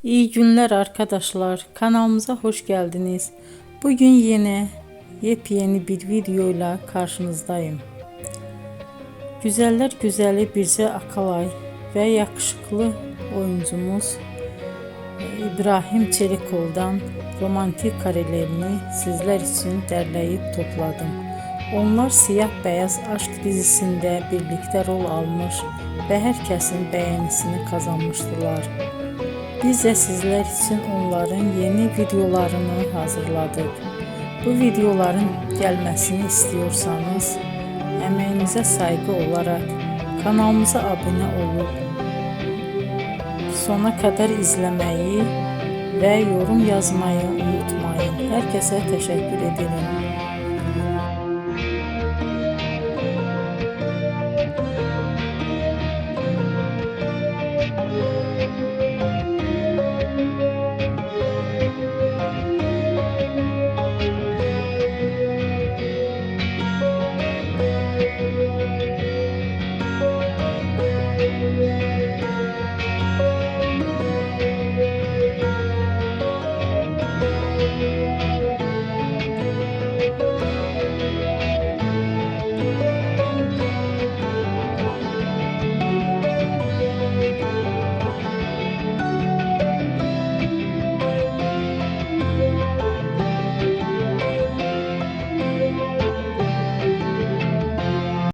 İyi günler arkadaşlar. Kanalımıza hoş geldiniz. Bugün yine yepyeni bir videoyla karşınızdayım. Güzeller güzeli Bircə Akalay ve yakışıklı oyuncumuz İbrahim Çelikov'dan romantik karelerini sizler için derleyip topladım. Onlar Siyah Beyaz Aşk dizisinde birlikte rol almış ve herkesin beğenisini kazanmıştılar. Biz de sizler için onların yeni videolarını hazırladık. Bu videoların gelmesini istiyorsanız emeğinize saygı olarak kanalımıza abone olup sona kadar izlemeyi ve yorum yazmayı unutmayın. Herkese teşekkür ederim.